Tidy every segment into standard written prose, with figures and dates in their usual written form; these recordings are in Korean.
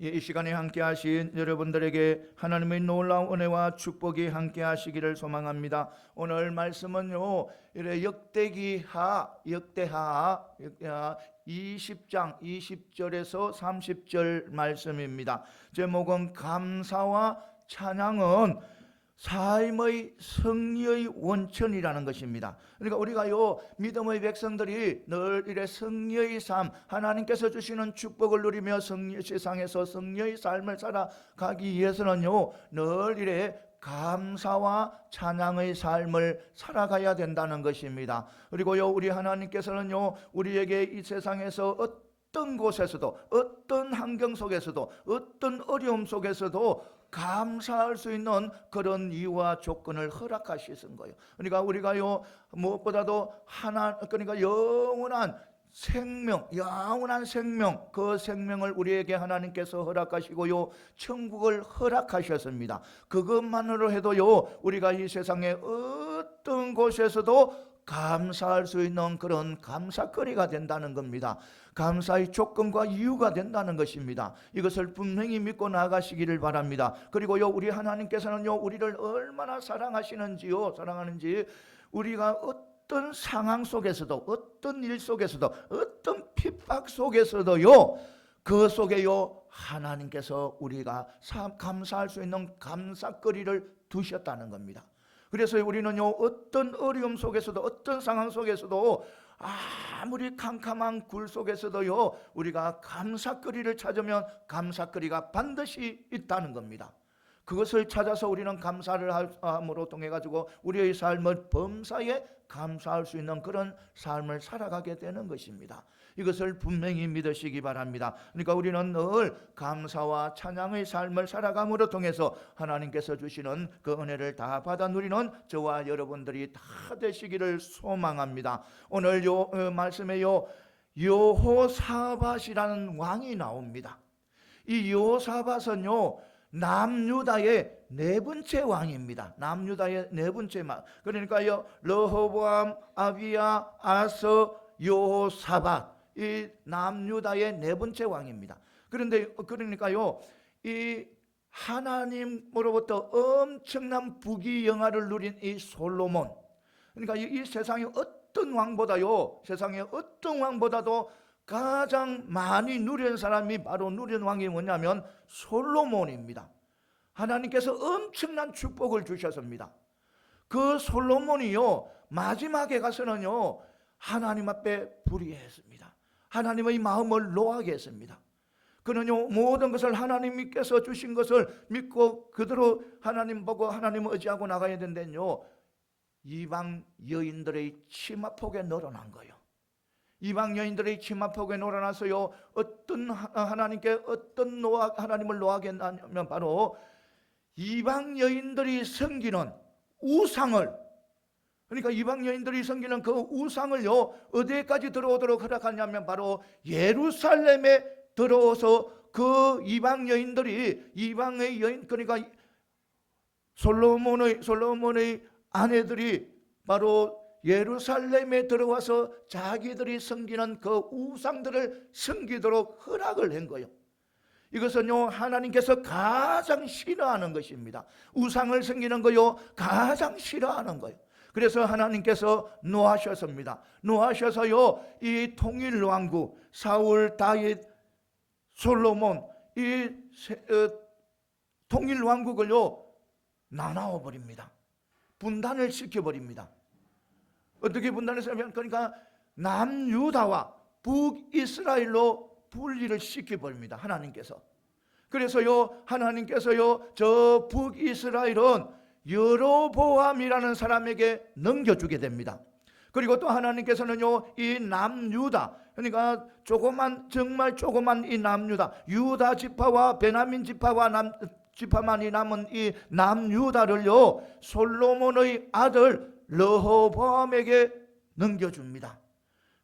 이 시간에 함께 하신 여러분들에게 하나님의 놀라운 은혜와 축복이 함께 하시기를 소망합니다. 오늘 말씀은요, 역대하 20장 20절에서 30절 말씀입니다. 제목은 감사와 찬양은 삶의 승리의 원천이라는 것입니다. 그러니까 우리가요, 믿음의 백성들이 늘 이래 승리의 삶, 하나님께서 주시는 축복을 누리며 세상에서 승리의 삶을 살아가기 위해서는요, 늘 이래 감사와 찬양의 삶을 살아가야 된다는 것입니다. 그리고요, 우리 하나님께서는요, 우리에게 이 세상에서 어떤 곳에서도, 어떤 환경 속에서도, 어떤 어려움 속에서도 감사할 수 있는 그런 이유와 조건을 허락하시는 거예요. 그러니까 우리가요, 무엇보다도 그러니까 영원한 생명, 그 생명을 우리에게 하나님께서 허락하시고요, 천국을 허락하셨습니다. 그것만으로 해도요, 우리가 이 세상의 어떤 곳에서도 감사할 수 있는 그런 감사거리가 된다는 겁니다. 감사의 조건과 이유가 된다는 것입니다. 이것을 분명히 믿고 나아가시기를 바랍니다. 그리고요, 우리 하나님께서는요, 우리를 얼마나 사랑하는지 우리가 어떤 상황 속에서도, 어떤 일 속에서도, 어떤 핍박 속에서도요, 그 속에요, 하나님께서 우리가 감사할 수 있는 감사거리를 두셨다는 겁니다. 그래서 우리는요, 어떤 어려움 속에서도, 어떤 상황 속에서도, 아무리 캄캄한 굴 속에서도요, 우리가 감사거리를 찾으면 감사거리가 반드시 있다는 겁니다. 그것을 찾아서 우리는 감사를 함으로 통해 가지고 우리의 삶을 범사에 감사할 수 있는 그런 삶을 살아가게 되는 것입니다. 이것을 분명히 믿으시기 바랍니다. 그러니까 우리는 늘 감사와 찬양의 삶을 살아감으로 통해서 하나님께서 주시는 그 은혜를 다 받아 누리는 저와 여러분들이 다 되시기를 소망합니다. 오늘 말씀에요, 여호사밧이라는 왕이 나옵니다. 이 여호사밧은요, 남유다의 네 번째 왕입니다. 남유다의 네 번째 왕. 그러니까요, 르호보암, 아비야, 아서, 여호사밧, 이 남유다의 네 번째 왕입니다. 그러니까요, 이 하나님으로부터 엄청난 부귀영화를 누린 이 솔로몬, 그러니까 이 세상의 어떤 왕보다도 가장 많이 누린 사람이 바로 누린 왕이 뭐냐면 솔로몬입니다. 하나님께서 엄청난 축복을 주셨습니다. 그 솔로몬이요, 마지막에 가서는요, 하나님 앞에 불의했습니다. 하나님의 마음을 노하게 했습니다. 그는요, 모든 것을 하나님께서 주신 것을 믿고 그대로 하나님 보고 하나님을 의지하고 나가야 된다뇨, 이방 여인들의 치마폭에 늘어난 거예요. 이방 여인들의 치마폭에 놀아나서요, 하나님을 노하게 했냐면 바로 이방 여인들이 섬기는 우상을, 그러니까 이방 여인들이 섬기는 그 우상을요, 어디까지 들어오도록 허락하냐면 바로 예루살렘에 들어오서 그 이방 여인의 여인, 그러니까 솔로몬의 아내들이 바로 예루살렘에 들어와서 자기들이 섬기는 그 우상들을 섬기도록 허락을 한 거예요. 이것은요, 하나님께서 가장 싫어하는 것입니다. 우상을 섬기는 거요, 가장 싫어하는 거예요. 그래서 하나님께서 노하셨습니다. 노하셔서요, 이 통일 왕국 사울, 다윗, 솔로몬, 이 통일 왕국을요, 나눠 버립니다. 분단을 시켜버립니다. 어떻게 분단했냐면, 그러니까 남유다와 북이스라엘로 분리를 시켜버립니다. 하나님께서. 그래서요, 하나님께서요, 저 북이스라엘은 여로보암이라는 사람에게 넘겨주게 됩니다. 그리고 또 하나님께서는요, 이 남유다, 그러니까 정말 조그만 이 남유다, 유다 지파와 베냐민 지파만이 남은 이 남유다를요, 솔로몬의 아들 르호보암에게 넘겨줍니다.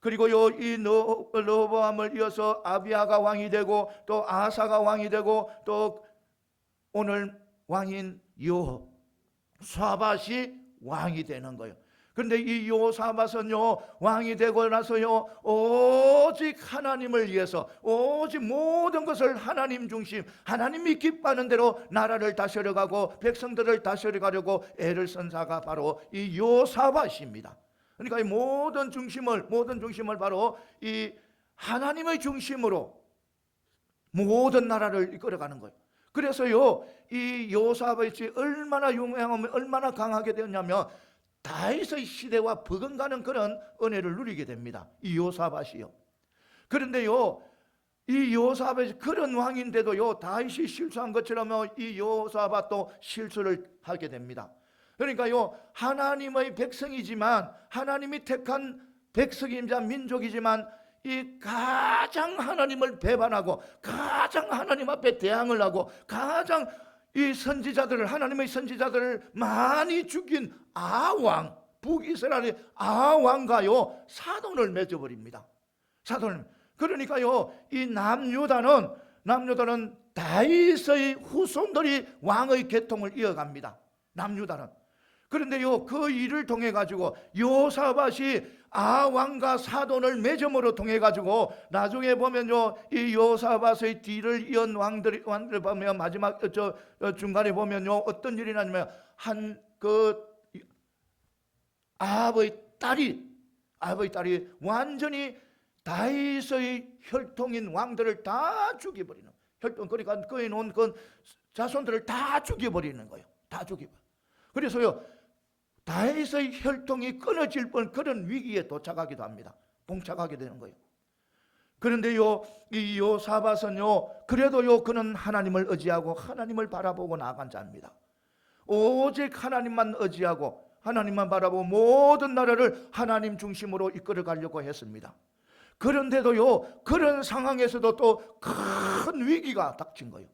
그리고요, 이 르호보암을 이어서 아비야가 왕이 되고 또 아사가 왕이 되고 또 오늘 왕인 여호사밧이 왕이 되는 거예요. 그런데 이 요사밧은요, 왕이 되고 나서요, 오직 하나님을 위해서, 오직 모든 것을 하나님 중심, 하나님이 기뻐하는 대로 나라를 다스려가고 백성들을 다스려가려고 애를 쓴 자가 바로 이 요사밧입니다. 그러니까 이 모든 중심을 바로 이 하나님의 중심으로 모든 나라를 이끌어가는 거예요. 그래서요, 이 요사밧이 얼마나 유명하면 얼마나 강하게 되었냐면 다윗의 시대와 버금가는 그런 은혜를 누리게 됩니다. 이 요사밧이요. 그런데요, 이 요사밧이 그런 왕인데도요, 다윗이 실수한 것처럼 이 요사밧도 실수를 하게 됩니다. 그러니까요, 하나님의 백성이지만, 하나님이 택한 백성이자 민족이지만, 이 가장 하나님을 배반하고 가장 하나님 앞에 대항을 하고 가장 이 선지자들을, 하나님의 선지자들을 많이 죽인 아왕, 북이스라엘의 아왕과요 사돈을 맺어버립니다. 사돈을. 그러니까요, 이 남유다는 다윗의 후손들이 왕의 계통을 이어갑니다. 남유다는. 그런데요, 그 일을 통해 가지고 요사밧이 아왕과 사돈을 맺음으로 통해 가지고 나중에 보면요, 이 요사밧의 뒤를 이은 왕들 보면 마지막 중간에 보면요, 어떤 일이 나냐면 한 아합의 딸이 완전히 다윗의 혈통인 왕들을 다 죽여버리는, 혈통, 그러니까 그에 놓은 그 자손들을 다 죽여버리는 거예요. 다 죽여버려. 그래서요, 다윗의 혈통이 끊어질 뻔 그런 위기에 도착하기도 합니다. 봉착하게 되는 거예요. 그런데요, 이 요사밧은요, 그래도요, 그는 하나님을 의지하고 하나님을 바라보고 나아간 자입니다. 오직 하나님만 의지하고 하나님만 바라보고 모든 나라를 하나님 중심으로 이끌어 가려고 했습니다. 그런데도요, 그런 상황에서도 또 큰 위기가 닥친 거예요.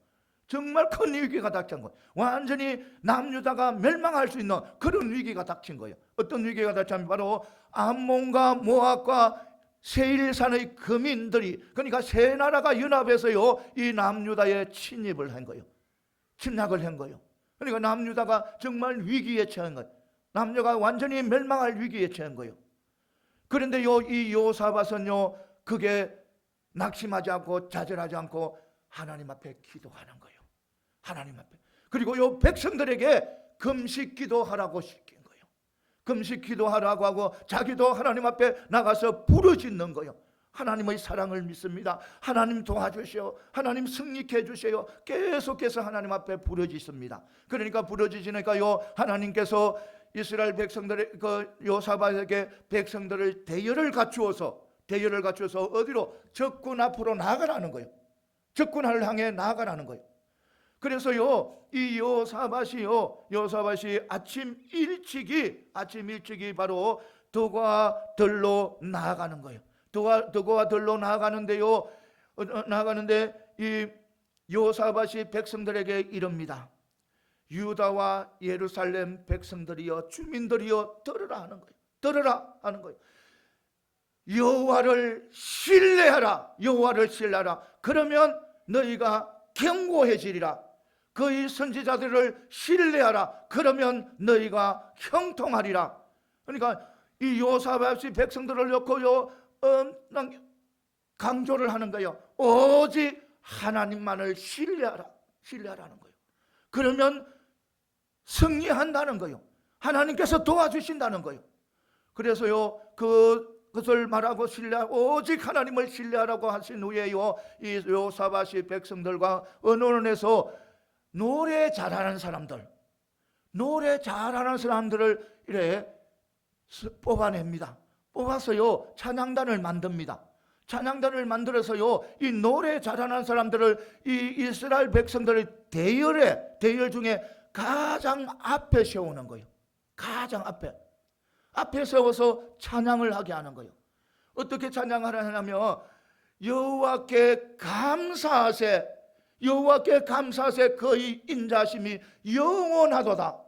정말 큰 위기가 닥친 거예요. 완전히 남유다가 멸망할 수 있는 그런 위기가 닥친 거예요. 어떤 위기가 닥쳤냐면 바로 암몬과 모압과 세일산의 거민들이, 그러니까 세 나라가 연합해서요, 이 남유다에 침입을 한 거예요. 침략을 한 거예요. 그러니까 남유다가 정말 위기에 처한 거예요. 남유다가 완전히 멸망할 위기에 처한 거예요. 그런데요, 이 요사밧은요, 그게 낙심하지 않고 좌절하지 않고 하나님 앞에 기도하는 거예요. 하나님 앞에. 그리고 요 백성들에게 금식 기도하라고 시킨 거예요. 금식 기도하라고 하고 자기도 하나님 앞에 나가서 부르짖는 거예요. 하나님의 사랑을 믿습니다. 하나님 도와주시오. 하나님 승리케 해주세요. 계속해서 하나님 앞에 부르짖습니다. 그러니까 부르짖으니까요, 하나님께서 이스라엘 백성들의 요사밧에게 백성들을 대열을 갖추어서 어디로? 적군 앞으로 나아가라는 거예요. 적군을 향해 나아가라는 거예요. 그래서요, 이 요사밧이 아침 일찍이 바로 드고와 들로 나아가는 거예요. 드고와 들로 나아가는데요, 나아가는데 이 요사밧이 백성들에게 이릅니다. 유다와 예루살렘 백성들이여, 주민들이여, 들으라 하는 거예요. 들으라 하는 거예요. 여호와를 신뢰하라. 그러면 너희가 견고해지리라. 그의 선지자들을 신뢰하라. 그러면 너희가 형통하리라. 그러니까 이 요사밧이 백성들을 놓고요, 강조를 하는 거예요. 오직 하나님만을 신뢰하라는 거예요. 그러면 승리한다는 거예요. 하나님께서 도와주신다는 거예요. 그래서요, 그것을 말하고 오직 하나님을 신뢰하라고 하신 후에요, 이 요사밧이 백성들과 언론에서 노래 잘하는 사람들을 이래 뽑아냅니다. 뽑아서요, 찬양단을 만듭니다. 찬양단을 만들어서요, 이 노래 잘하는 사람들을 이 이스라엘 백성들의 대열 중에 가장 앞에 세우는 거예요. 가장 앞에 세워서 찬양을 하게 하는 거예요. 어떻게 찬양을 하냐면 여호와께 감사하세, 그의 인자심이 영원하도다.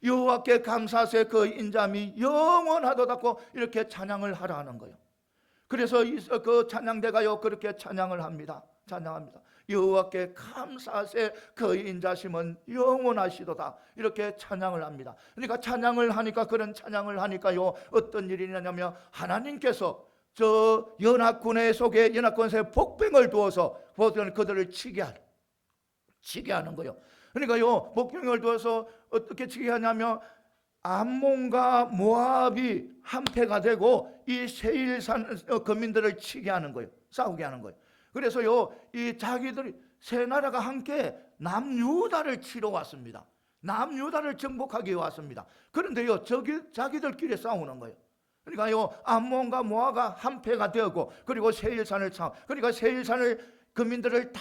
여호와께 감사하세, 그의 인자심이 영원하도다고 이렇게 찬양을 하라 하는 거예요. 그래서 그 찬양대가요, 그렇게 찬양을 합니다. 찬양합니다. 여호와께 감사하세 그 인자심은 영원하시도다. 이렇게 찬양을 합니다. 그러니까 찬양을 하니까, 그런 찬양을 하니까요, 어떤 일이 있냐면 하나님께서 저 연합군의 속에, 연합군 속에 복병을 두어서 그들을 치게 하는 거예요. 그러니까요, 복병을 두어서 어떻게 치게 하냐면 암몬과 모압이 한패가 되고 이 세일산 거민들을 치게 하는 거예요. 싸우게 하는 거예요. 그래서요, 이 자기들이 세 나라가 함께 남유다를 치러 왔습니다. 남유다를 정복하기 위해 왔습니다. 그런데요, 자기들끼리 싸우는 거예요. 그러니까요, 암몬과 모압가 한패가 되었고, 그리고 세일산을 그러니까 세일산을 거민들을 다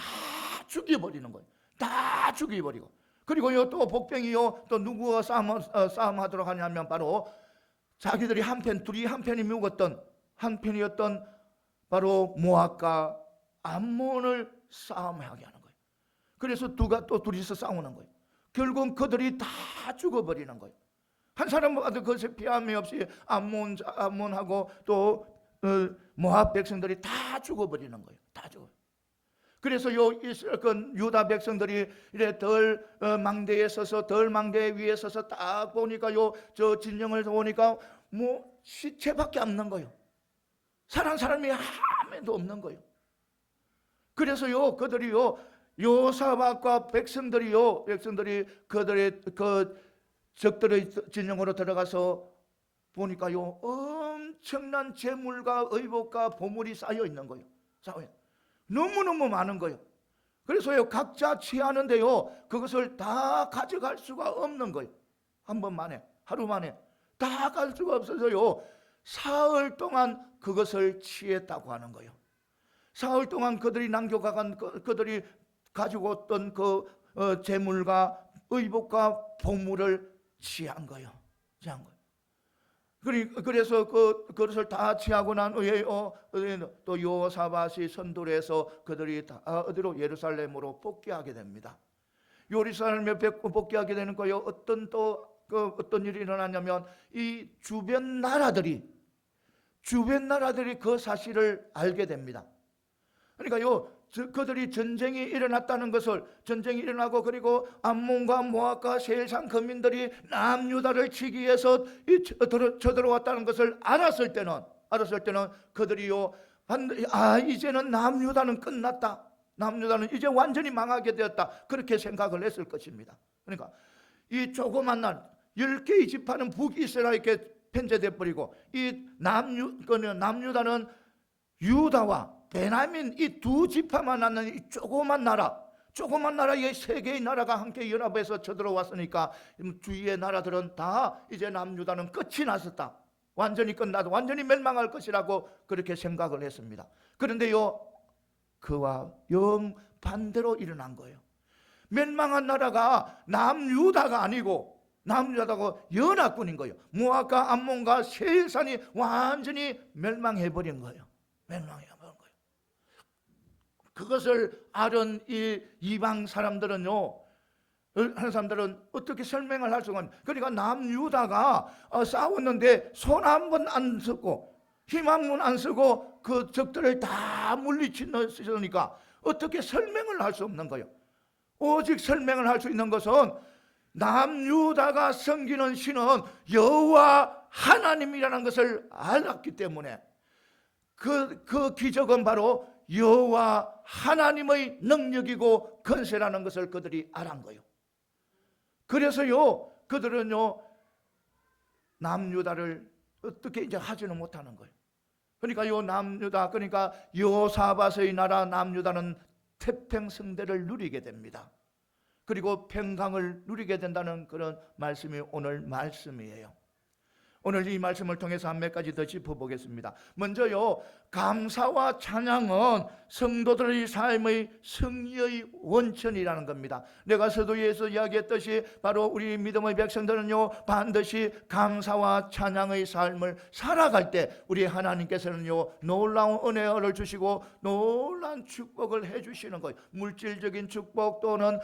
죽여버리는 거예요. 다 죽여버리고, 그리고요, 또 복병이요, 또 누구와 싸움하도록 하냐면 바로 자기들이 둘이 한 편이 묵었던 한 편이었던 바로 모압과 암몬을 싸움하게 하는 거예요. 그래서 또 둘이서 싸우는 거예요. 결국 그들이 다 죽어버리는 거예요. 한 사람마다 그것에 피함이 없이 암몬하고 또 모압 백성들이 다 죽어버리는 거예요. 다 죽어. 그래서 유다 백성들이 이래 망대에 서서, 망대 위에 서서 딱 보니까요, 저 진영을 보니까 뭐 시체밖에 없는 거예요. 살아난 사람이 아무도 없는 거예요. 그래서요, 그들이요, 요사박과 백성들이 그들의 그 적들의 진영으로 들어가서 보니까요, 엄청난 재물과 의복과 보물이 쌓여 있는 거예요. 너무너무 많은 거예요. 그래서요, 각자 취하는데요, 그것을 다 가져갈 수가 없는 거예요. 하루 만에 다 갈 수가 없어서요, 사흘 동안 그것을 취했다고 하는 거예요. 사흘 동안 그들이 남겨간 그들이 가지고 왔던 그 재물과 의복과 보물을 취한 거예요. 그래서 그것을 다 취하고 난 후에 또 여호사밧이 선도를 해서 그들이 다 어디로? 예루살렘으로 복귀하게 됩니다. 예루살렘에 복귀하게 되는 거예요. 어떤 일이 일어나냐면 이 주변 나라들이 그 사실을 알게 됩니다. 그러니까요, 그들이 전쟁이 일어나고, 그리고 암몬과 모압과 세일산 거민들이 남유다를 치기 위해서 쳐들어왔다는 것을 알았을 때는 그들이요, 이제는 남유다는 끝났다, 남유다는 이제 완전히 망하게 되었다, 그렇게 생각을 했을 것입니다. 그러니까 이 조그만 날 10개의 지파는 북이스라엘에게 편제돼 버리고, 이 남유다는 유다와 베냐민 이 두 지파만 남는 이 조그만 나라의 세 개의 나라가 함께 연합해서 쳐들어왔으니까 주위의 나라들은 다 이제 남유다는 끝이 났었다, 완전히 끝나도 완전히 멸망할 것이라고 그렇게 생각을 했습니다. 그런데요, 그와 영 반대로 일어난 거예요. 멸망한 나라가 남유다가 아니고 남유다고 연합군인 거예요. 모압과 암몬과 세일산이 완전히 멸망해버린 거예요. 그것을 알은 이 이방 사람들은요, 한 사람들은 어떻게 설명을 할 수가 없는, 그러니까 남유다가 싸웠는데 손 한 번 안 쓰고 힘 한 번 안 쓰고 그 적들을 다 물리치니까 어떻게 설명을 할 수 없는 거예요. 오직 설명을 할 수 있는 것은 남유다가 섬기는 신은 여호와 하나님이라는 것을 알았기 때문에 그 기적은 바로 여호와 하나님의 능력이고 권세라는 것을 그들이 알은 거예요. 그래서요, 그들은요, 남유다를 어떻게 이제 하지는 못하는 거예요. 그러니까 여호사밧의 나라 남유다는 태평성대를 누리게 됩니다. 그리고 평강을 누리게 된다는 그런 말씀이 오늘 말씀이에요. 오늘 이 말씀을 통해서 한 몇 가지 더 짚어보겠습니다. 먼저요, 감사와 찬양은 성도들의 삶의 승리의 원천이라는 겁니다. 내가 서두에서 이야기했듯이 바로 우리 믿음의 백성들은요, 반드시 감사와 찬양의 삶을 살아갈 때 우리 하나님께서는요, 놀라운 은혜를 주시고 놀라운 축복을 해주시는 거예요. 물질적인 축복, 또는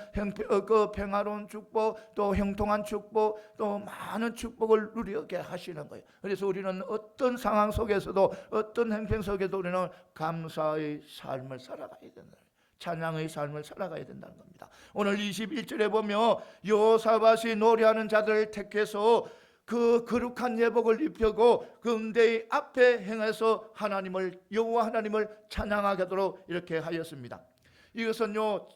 평화로운 축복, 또 형통한 축복, 또 많은 축복을 누리게 하시는 거예요. 그래서 우리는 어떤 상황 속에서도, 어떤 행편 속에도 우리는 감사의 삶을 살아가야 된다. 찬양의 삶을 살아가야 된다는 겁니다. 오늘 21절에 보면 여호사밧이 노래하는 자들을 택해서 그 거룩한 예복을 입히고 그 음대의 앞에 행해서 하나님을, 여호와 하나님을 찬양하도록 이렇게 하였습니다. 이것은요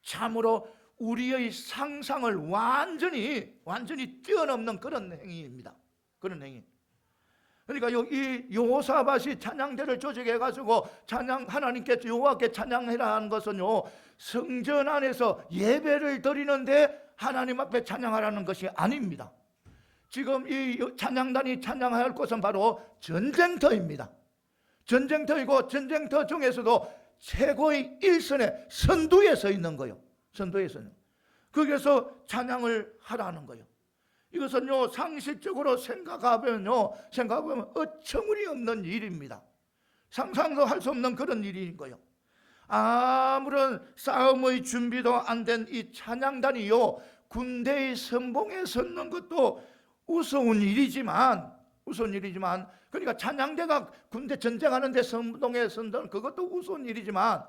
참으로 우리의 상상을 완전히 뛰어넘는 그런 행위입니다. 그런 행위. 그러니까 이 여호사밧이 찬양대를 조직해가지고 하나님께, 여호와께 찬양해라 하는 것은요 성전 안에서 예배를 드리는데 하나님 앞에 찬양하라는 것이 아닙니다. 지금 이 찬양단이 찬양해야 할 곳은 바로 전쟁터입니다. 전쟁터이고 전쟁터 중에서도 최고의 일선에 선두에 서 있는 거예요. 선두에 서 있는. 거기에서 찬양을 하라는 거예요. 이것은요 상식적으로 생각하면 어처구니 없는 일입니다. 상상도 할 수 없는 그런 일인 거예요. 아무런 싸움의 준비도 안 된 이 찬양단이요 군대의 선봉에 섰는 것도 우스운 일이지만 그러니까 찬양대가 군대 전쟁하는데 선봉에 선다는 그것도 우스운 일이지만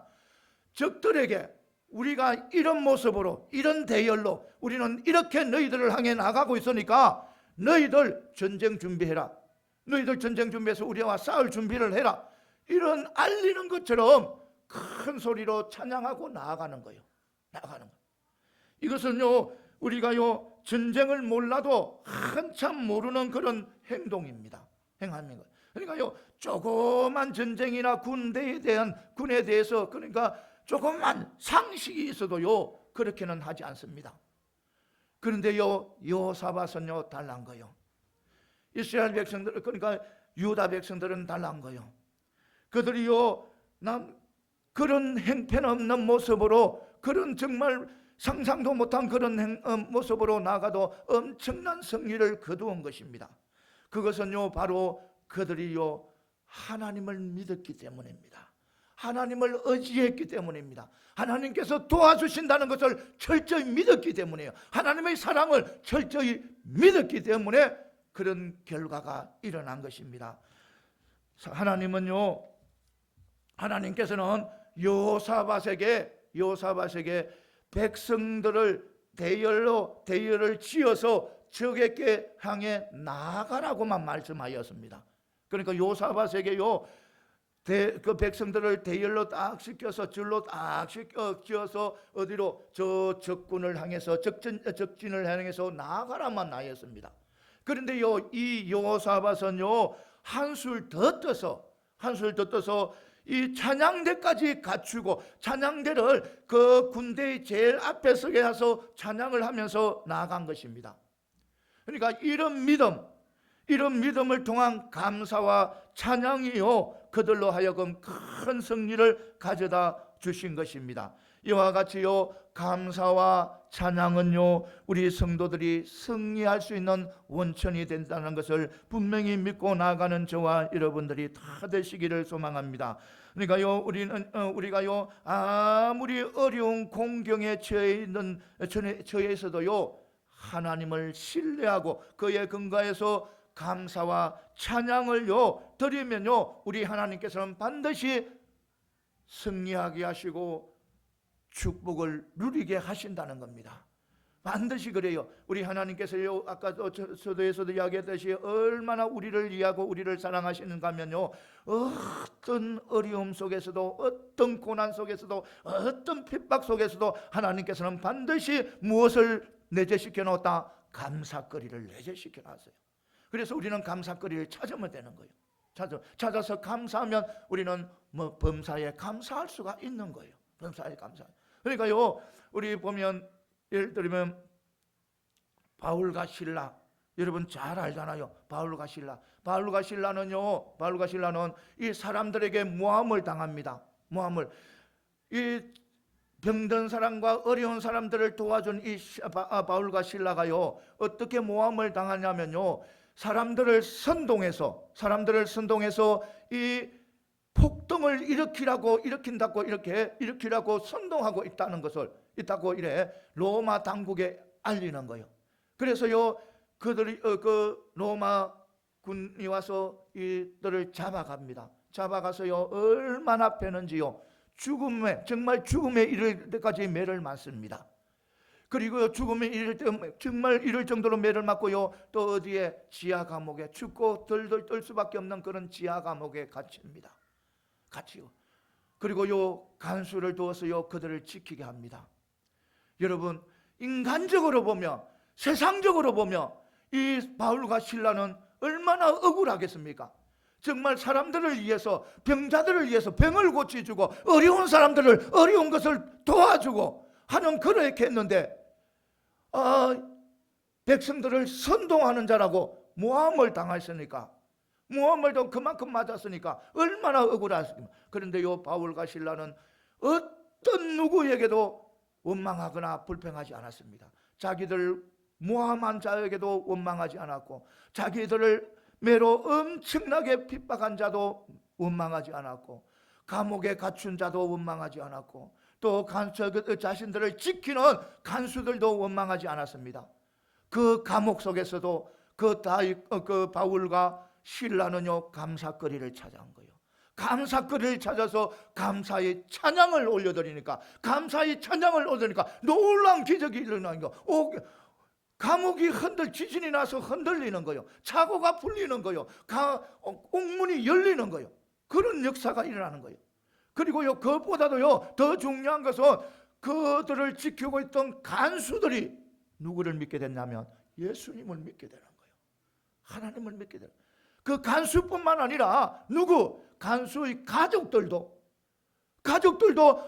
적들에게 우리가 이런 모습으로, 이런 대열로 우리는 이렇게 너희들을 향해 나가고 있으니까 너희들 전쟁 준비해라, 너희들 전쟁 준비해서 우리와 싸울 준비를 해라, 이런 알리는 것처럼 큰 소리로 찬양하고 나아가는 거예요. 이것은요 우리가요 전쟁을 몰라도 한참 모르는 그런 행동입니다. 행함인 거예요. 그러니까요 조그만 전쟁이나 군에 대해서 그러니까 조금만 상식이 있어도요 그렇게는 하지 않습니다. 그런데요 여호사밧은요 달란 거예요. 이스라엘 백성들, 그러니까 유다 백성들은 달란 거예요. 그들이요 그런 행편없는 모습으로, 그런 정말 상상도 못한 그런 모습으로 나가도 엄청난 승리를 거두은 것입니다. 그것은요 바로 그들이요 하나님을 믿었기 때문입니다. 하나님을 의지했기 때문입니다. 하나님께서 도와주신다는 것을 철저히 믿었기 때문이에요. 하나님의 사랑을 철저히 믿었기 때문에 그런 결과가 일어난 것입니다. 하나님께서는 여호사밧에게 백성들을 대열을 지어서 적에게 향해 나아가라고만 말씀하였습니다. 그러니까 여호사밧에게요 그 백성들을 대열로 딱 시켜서 줄로 딱 지어서 어디로 저 적군을 향해서 적진을 향해서 나아가라만 하였습니다. 그런데요 이 여호사밧은요 한술 더 떠서 이 찬양대까지 갖추고 찬양대를 그 군대의 제일 앞에 서게 해서 찬양을 하면서 나아간 것입니다. 그러니까 이런 믿음을 통한 감사와 찬양이요 그들로 하여금 큰 승리를 가져다 주신 것입니다. 이와 같이요 감사와 찬양은요 우리 성도들이 승리할 수 있는 원천이 된다는 것을 분명히 믿고 나아가는 저와 여러분들이 다 되시기를 소망합니다. 그러니까요 우리가요 아무리 어려운 공경에 처해 있어도요 하나님을 신뢰하고 그에 근거해서 감사와 찬양을요 드리면요 우리 하나님께서는 반드시 승리하게 하시고 축복을 누리게 하신다는 겁니다. 반드시 그래요. 우리 하나님께서요 아까도 서두에서도 이야기했듯이 얼마나 우리를 이해하고 우리를 사랑하시는가 하면요 어떤 어려움 속에서도, 어떤 고난 속에서도, 어떤 핍박 속에서도 하나님께서는 반드시 무엇을 내재시켜 놓았다? 감사거리를 내재시켜 놨어요. 그래서 우리는 감사거리를 찾으면 되는 거예요. 찾아서 감사하면 우리는 범사에 감사할 수가 있는 거예요. 범사에 감사. 그러니까요 우리 보면 예를 들면 바울과 신라, 여러분 잘 알잖아요. 바울과 신라는 이 사람들에게 모함을 당합니다. 이 병든 사람과 어려운 사람들을 도와준 이 바울과 신라가요 어떻게 모함을 당하냐면요 사람들을 선동해서 이 폭동을 일으키라고 선동하고 있다고 이래 로마 당국에 알리는 거예요. 그래서요 그들이 그 로마 군이 와서 이들을 잡아갑니다. 잡아가서요 얼마나 패는지요 정말 죽음에 이를 때까지 매를 맞습니다. 그리고 죽음에 이를 때 정말 이럴 정도로 매를 맞고요, 또 어디에 지하 감옥에 춥고 덜덜 떨 수밖에 없는 그런 지하 감옥에 갇힙니다. 갇히고, 그리고 요 간수를 두어서요 그들을 지키게 합니다. 여러분, 인간적으로 보면, 세상적으로 보면 이 바울과 실라는 얼마나 억울하겠습니까? 정말 사람들을 위해서, 병자들을 위해서 병을 고쳐주고 어려운 사람들을 어려운 것을 도와주고 하는 그렇게 했는데, 백성들을 선동하는 자라고 모함을 당했으니까, 모함을 또 그만큼 맞았으니까 얼마나 억울하십니까? 그런데 요 바울과 실라는 어떤 누구에게도 원망하거나 불평하지 않았습니다. 자기들 모함한 자에게도 원망하지 않았고, 자기들을 매로 엄청나게 핍박한 자도 원망하지 않았고, 감옥에 갇힌 자도 원망하지 않았고, 또 자신들을 지키는 간수들도 원망하지 않았습니다. 그 감옥 속에서도 그 바울과 실라는요 감사거리를 찾아온 거예요. 감사거리를 찾아서 감사의 찬양을 올려드리니까, 감사의 찬양을 올려드리니까 놀라운 기적이 일어나는 거예요. 감옥이 지진이 나서 흔들리는 거예요. 차고가 풀리는 거예요. 옥문이 열리는 거예요. 그런 역사가 일어나는 거예요. 그리고요, 그것보다도요 더 중요한 것은 그들을 지키고 있던 간수들이 누구를 믿게 됐냐면 예수님을 믿게 되는 거예요. 하나님을 믿게 되는 거예요. 그 간수뿐만 아니라 간수의 가족들도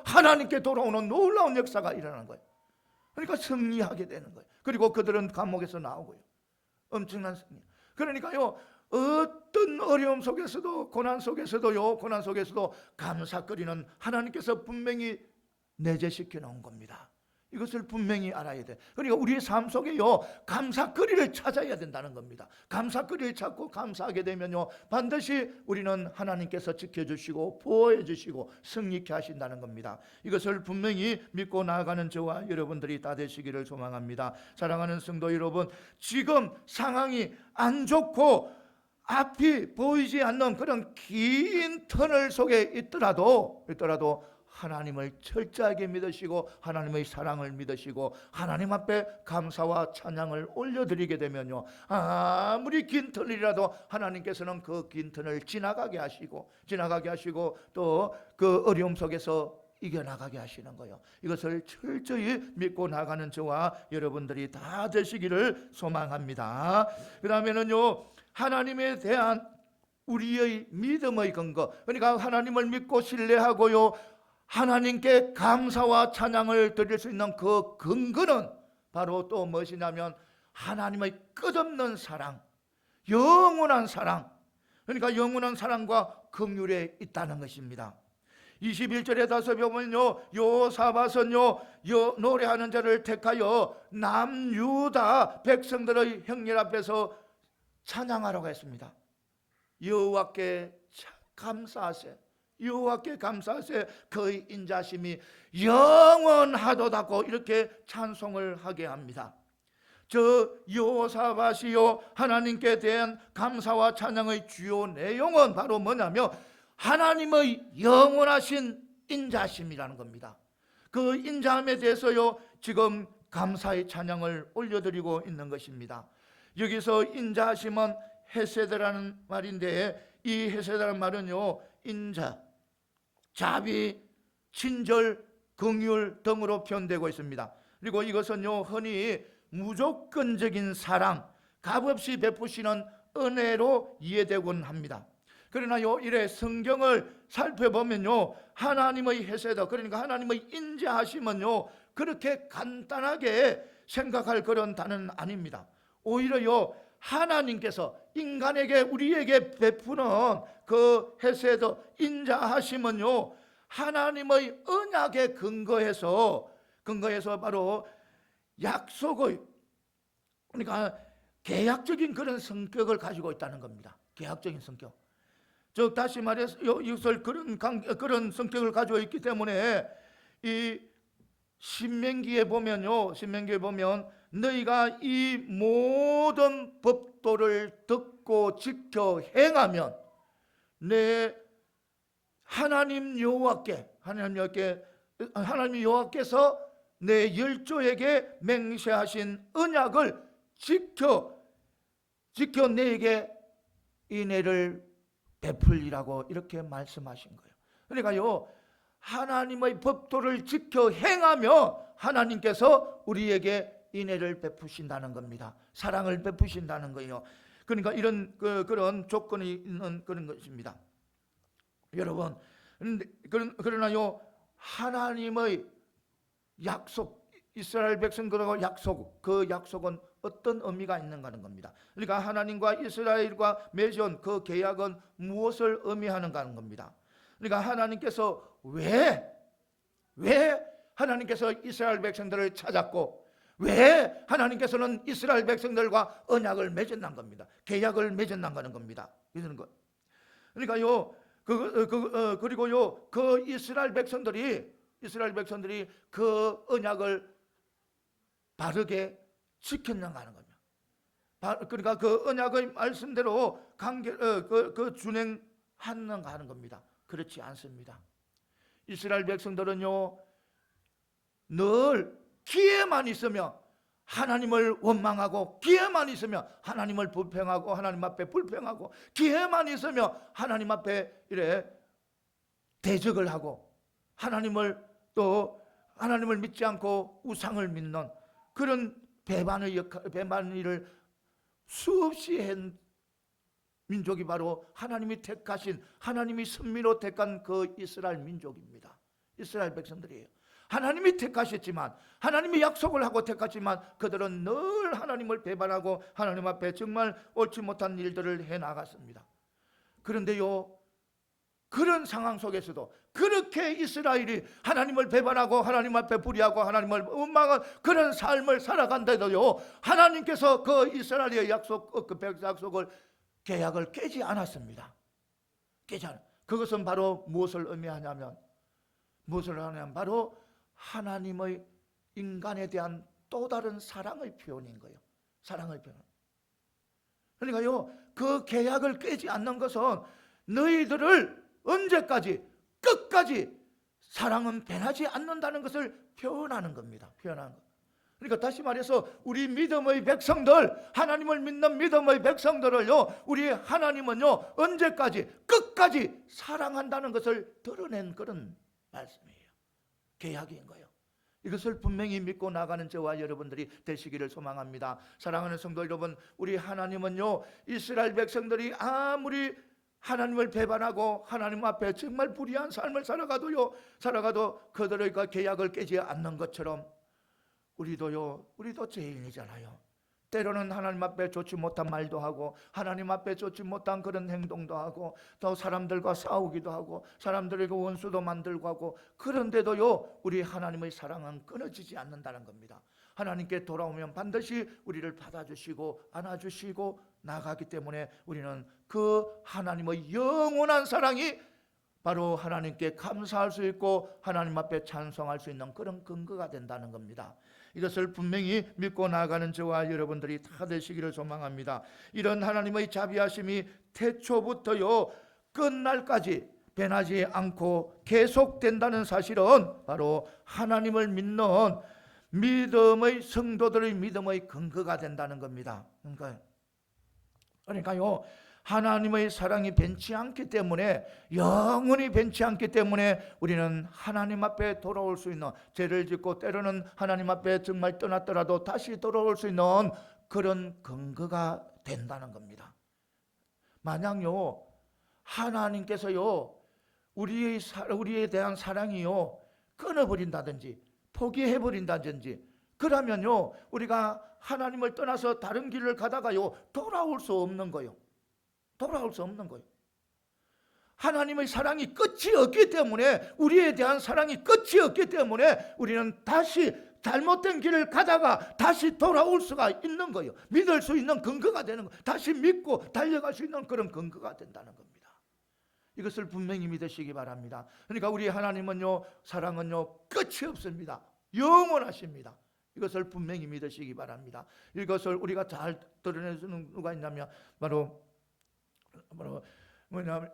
하나님께 돌아오는 놀라운 역사가 일어나는 거예요. 그러니까 승리하게 되는 거예요. 그리고 그들은 감옥에서 나오고요, 엄청난 승리. 그러니까요, 어떤 어려움 속에서도, 고난 속에서도 감사거리는 하나님께서 분명히 내재시켜 놓은 겁니다. 이것을 분명히 알아야 돼. 그러니까 우리의 삶 속에요 감사거리를 찾아야 된다는 겁니다. 감사거리를 찾고 감사하게 되면요 반드시 우리는 하나님께서 지켜주시고 보호해 주시고 승리케 하신다는 겁니다. 이것을 분명히 믿고 나아가는 저와 여러분들이 다 되시기를 소망합니다. 사랑하는 성도 여러분, 지금 상황이 안 좋고 앞이 보이지 않는 그런 긴 터널 속에 있더라도 하나님을 철저하게 믿으시고 하나님의 사랑을 믿으시고 하나님 앞에 감사와 찬양을 올려드리게 되면요, 아무리 긴 터널이라도 하나님께서는 그 긴 터널을 지나가게 하시고 또 그 어려움 속에서 이겨나가게 하시는 거예요. 이것을 철저히 믿고 나가는 저와 여러분들이 다 되시기를 소망합니다. 그 다음에는요, 하나님에 대한 우리의 믿음의 근거, 그러니까 하나님을 믿고 신뢰하고요 하나님께 감사와 찬양을 드릴 수 있는 그 근거는 바로 또 무엇이냐면 하나님의 끝없는 사랑, 영원한 사랑, 그러니까 영원한 사랑과 긍휼에 있다는 것입니다. 21절에 다시 보면요, 여호사밧은요 노래하는 자를 택하여 남유다 백성들의 형제 앞에서 찬양하라고 했습니다. 여호와께 감사하세, 여호와께 감사하세, 그의 인자심이 영원하도다고 이렇게 찬송을 하게 합니다. 저 여호사밧이요 하나님께 대한 감사와 찬양의 주요 내용은 바로 뭐냐면 하나님의 영원하신 인자심이라는 겁니다. 그 인자함에 대해서요 지금 감사의 찬양을 올려드리고 있는 것입니다. 여기서 인자하심은 헤세드라는 말인데, 이 헤세드라는 말은요 인자, 자비, 친절, 긍휼 등으로 표현되고 있습니다. 그리고 이것은요 흔히 무조건적인 사랑, 값없이 베푸시는 은혜로 이해되곤 합니다. 그러나요 이래 성경을 살펴보면요 하나님의 헤세드, 그러니까 하나님의 인자하심은요 그렇게 간단하게 생각할 그런 단어는 아닙니다. 오히려요 하나님께서 인간에게, 우리에게 베푸는 그 헤세드, 인자하심은요 하나님의 언약에 근거해서 바로 약속의, 그러니까 계약적인 그런 성격을 가지고 있다는 겁니다. 계약적인 성격. 즉 다시 말해서 이것을 그런 성격을 가지고 있기 때문에 이 신명기에 보면 너희가 이 모든 법도를 듣고 지켜 행하면 내 하나님 여호와께 하나님 여호와께서 내 열조에게 맹세하신 언약을 지켜 내게 인애를 베풀리라고 이렇게 말씀하신 거예요. 그러니까요, 하나님의 법도를 지켜 행하며 하나님께서 우리에게 인애를 베푸신다는 겁니다. 사랑을 베푸신다는 거예요. 그러니까 이런 그런 조건이 있는 그런 것입니다. 여러분, 그러나요, 하나님의 약속, 이스라엘 백성들과 약속, 그 약속은 어떤 의미가 있는가 하는 겁니다. 그러니까 하나님과 이스라엘과 맺은 그 계약은 무엇을 의미하는가 하는 겁니다. 그러니까 하나님께서 왜 하나님께서 이스라엘 백성들을 찾았고, 왜 하나님께서는 이스라엘 백성들과 언약을 맺었는 겁니다. 계약을 맺었는 하는 겁니다. 그러니까요, 그리고요, 그 이스라엘 백성들이 그 언약을 바르게 지켰는가 하는 겁니다. 그러니까 그 언약의 말씀대로 준행하는가 하는 겁니다. 그렇지 않습니다. 이스라엘 백성들은요, 늘 기회만 있으면 하나님을 원망하고, 기회만 있으면 하나님을 불평하고, 하나님 앞에 불평하고, 기회만 있으면 하나님 앞에 이래 대적을 하고, 하나님을 믿지 않고 우상을 믿는 그런 배반의 일을 수없이 한 민족이 바로 하나님이 택하신, 하나님이 선미로 택한 그 이스라엘 민족입니다. 이스라엘 백성들이에요. 하나님이 택하셨지만, 하나님이 약속을 하고 택하지만 그들은 늘 하나님을 배반하고 하나님 앞에 정말 옳지 못한 일들을 해나갔습니다. 그런데요, 그런 상황 속에서도 그렇게 이스라엘이 하나님을 배반하고 하나님 앞에 불의하고 하나님을 원망한 그런 삶을 살아간데도요, 하나님께서 그 이스라엘의 약속을, 계약을 깨지 않았습니다. 그것은 바로 무엇을 의미하냐면 바로 하나님의 인간에 대한 또 다른 사랑의 표현인 거예요. 사랑의 표현. 그러니까요, 그 계약을 깨지 않는 것은 너희들을 언제까지, 끝까지 사랑은 변하지 않는다는 것을 표현하는 겁니다. 그러니까 다시 말해서 우리 믿음의 백성들, 하나님을 믿는 믿음의 백성들을요, 우리 하나님은요, 언제까지, 끝까지 사랑한다는 것을 드러낸 그런 말씀이에요. 계약인 거예요. 이것을 분명히 믿고 나가는 저와 여러분들이 되시기를 소망합니다. 사랑하는 성도 여러분, 우리 하나님은요, 이스라엘 백성들이 아무리 하나님을 배반하고 하나님 앞에 정말 불의한 삶을 살아가도 그들의 그 계약을 깨지 않는 것처럼 우리도 죄인이잖아요. 때로는 하나님 앞에 좋지 못한 말도 하고, 하나님 앞에 좋지 못한 그런 행동도 하고, 또 사람들과 싸우기도 하고, 사람들에게 원수도 만들고 하고, 그런데도요, 우리 하나님의 사랑은 끊어지지 않는다는 겁니다. 하나님께 돌아오면 반드시 우리를 받아주시고 안아주시고 나가기 때문에 우리는 그 하나님의 영원한 사랑이 바로 하나님께 감사할 수 있고 하나님 앞에 찬송할 수 있는 그런 근거가 된다는 겁니다. 이것을 분명히 믿고 나아가는 저와 여러분들이 다 되시기를 소망합니다. 이런 하나님의 자비하심이 태초부터요 끝날까지 변하지 않고 계속된다는 사실은 바로 하나님을 믿는 믿음의 성도들의 믿음의 근거가 된다는 겁니다. 그러니까요, 하나님의 사랑이 변치 않기 때문에, 영원히 변치 않기 때문에 우리는 하나님 앞에 돌아올 수 있는, 죄를 짓고 때로는 하나님 앞에 정말 떠났더라도 다시 돌아올 수 있는 그런 근거가 된다는 겁니다. 만약요, 하나님께서요 우리에 대한 사랑이요 끊어버린다든지 포기해버린다든지 그러면요, 우리가 하나님을 떠나서 다른 길을 가다가요 돌아올 수 없는 거예요. 하나님의 사랑이 끝이 없기 때문에, 우리에 대한 사랑이 끝이 없기 때문에 우리는 다시 잘못된 길을 가다가 다시 돌아올 수가 있는 거예요. 믿을 수 있는 근거가 되는 거예요. 다시 믿고 달려갈 수 있는 그런 근거가 된다는 겁니다. 이것을 분명히 믿으시기 바랍니다. 그러니까 우리 하나님은요, 사랑은요 끝이 없습니다. 영원하십니다. 이것을 분명히 믿으시기 바랍니다. 이것을 우리가 잘 드러내주는 누가 있냐면 바로 뭐냐면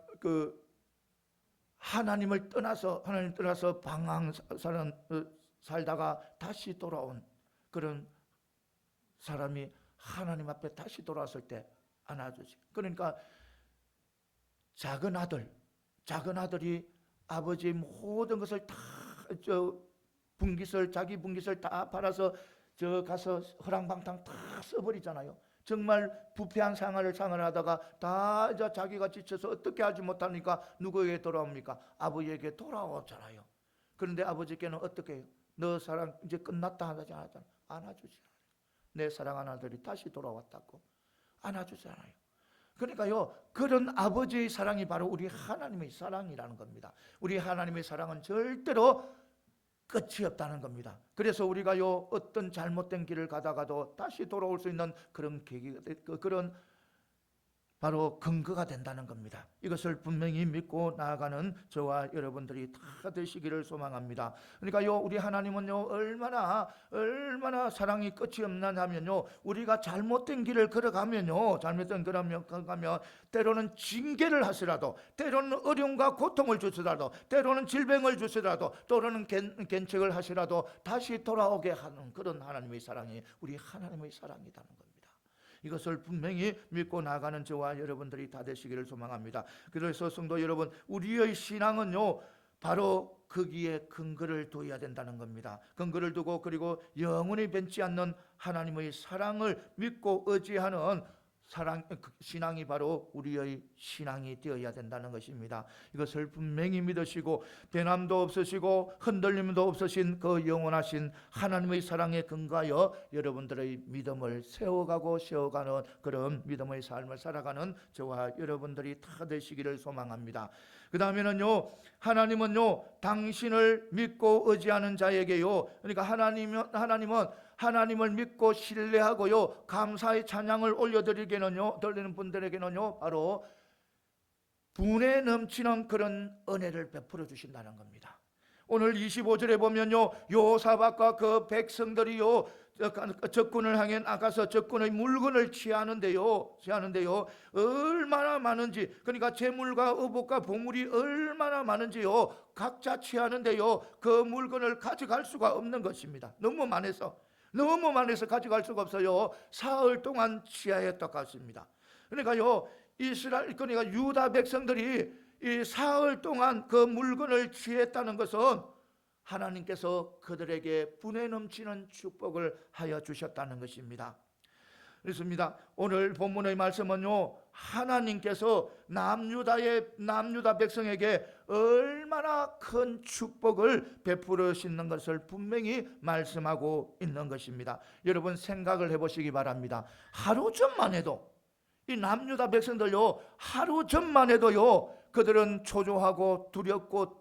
하나님 떠나서 방황 살다가 다시 돌아온 그런 사람이 하나님 앞에 다시 돌아왔을 때 안아주지. 그러니까 작은 아들이 아버지의 모든 것을 다 자기 분깃을 다 팔아서 가서 허랑방탕 다 써버리잖아요. 정말 부패한 생활을 하다가 다 이제 자기가 지쳐서 어떻게 하지 못하니까 누구에게 돌아옵니까? 아버지에게 돌아오잖아요. 그런데 아버지께는 어떻게 해요? 너 사랑 이제 끝났다 하지 않았잖아요. 안아주지 않아요. 내 사랑하는 아들이 다시 돌아왔다고 안아주잖아요. 그러니까요, 그런 아버지의 사랑이 바로 우리 하나님의 사랑이라는 겁니다. 우리 하나님의 사랑은 절대로 끝이 없다는 겁니다. 그래서 우리가요, 어떤 잘못된 길을 가다가도 다시 돌아올 수 있는 그런 계기가, 그런 바로 근거가 된다는 겁니다. 이것을 분명히 믿고 나아가는 저와 여러분들이 다 되시기를 소망합니다. 그러니까요, 우리 하나님은요, 얼마나 사랑이 끝이 없느냐면요, 우리가 잘못된 길을 걸어가면요, 때로는 징계를 하시라도, 때로는 어려움과 고통을 주시라도, 때로는 질병을 주시라도, 때로는 견책을 하시라도 다시 돌아오게 하는 그런 하나님의 사랑이 우리 하나님의 사랑이라는 겁니다. 이것을 분명히 믿고 나가는 저와 여러분들이 다 되시기를 소망합니다. 그래서 성도 여러분, 우리의 신앙은요, 바로 거기에 근거를 둬야 된다는 겁니다. 근거를 두고, 그리고 영원히 변치 않는 하나님의 사랑을 믿고 의지하는 신앙이 바로 우리의 신앙이 되어야 된다는 것입니다. 이것을 분명히 믿으시고, 변함도 없으시고 흔들림도 없으신 그 영원하신 하나님의 사랑에 근거하여 여러분들의 믿음을 세워가는 그런 믿음의 삶을 살아가는 저와 여러분들이 다 되시기를 소망합니다. 그 다음에는요, 하나님은요, 당신을 믿고 의지하는 자에게요, 그러니까 하나님을 믿고 신뢰하고요, 감사의 찬양을 드리는 분들에게는요, 바로 분에 넘치는 그런 은혜를 베풀어 주신다는 겁니다. 오늘 25절에 보면요, 여호사밧과 그 백성들이요, 적군을 향해 나가서 적군의 물건을 취하는데요, 얼마나 많은지, 그러니까 재물과 의복과 보물이 얼마나 많은지요, 각자 취하는데요, 그 물건을 가져갈 수가 없는 것입니다. 너무 많아서 가져갈 수가 없어요. 사흘 동안 취하였다고 했습니다. 그러니까요, 그러니까 유다 백성들이 이 사흘 동안 그 물건을 취했다는 것은 하나님께서 그들에게 분에 넘치는 축복을 하여 주셨다는 것입니다. 그렇습니다. 오늘 본문의 말씀은요, 하나님께서 남유다 백성에게 얼마나 큰 축복을 베풀으시는 것을 분명히 말씀하고 있는 것입니다. 여러분 생각을 해보시기 바랍니다. 하루 전만 해도 이 남유다 백성들요, 하루 전만 해도요, 그들은 초조하고 두렵고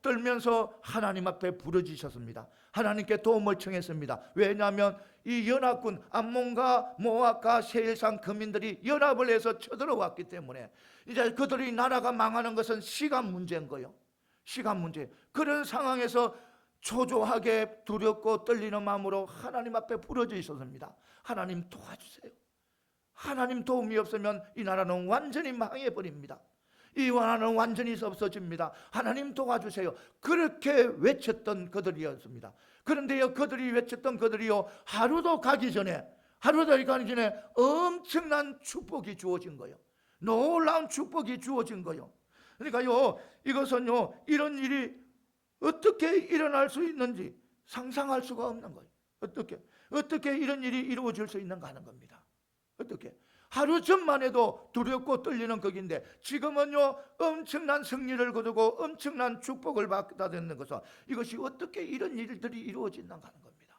떨면서 하나님 앞에 부르짖으셨습니다. 하나님께 도움을 청했습니다. 왜냐하면 이 연합군 암몬과 모압과 세일산 거민들이 연합을 해서 쳐들어왔기 때문에 이제 그들이 나라가 망하는 것은 시간 문제인 거예요. 시간 문제. 그런 상황에서 초조하게 두렵고 떨리는 마음으로 하나님 앞에 부르짖으셨습니다. 하나님 도와주세요. 하나님 도움이 없으면 이 나라는 완전히 망해버립니다. 이 나라는 완전히 없어집니다. 하나님 도와주세요. 그렇게 외쳤던 그들이었습니다. 그런데요, 그들이 외쳤던 그들이요, 하루도 가기 전에 엄청난 축복이 주어진 거예요. 놀라운 축복이 주어진 거예요. 그러니까요, 이것은요, 이런 일이 어떻게 일어날 수 있는지 상상할 수가 없는 거예요. 어떻게 이런 일이 이루어질 수 있는가 하는 겁니다. 어떻게? 하루 전만 해도 두렵고 떨리는 것인데 지금은요, 엄청난 승리를 거두고 엄청난 축복을 받아들이는 것은, 이것이 어떻게 이런 일들이 이루어진다고 하는 겁니다.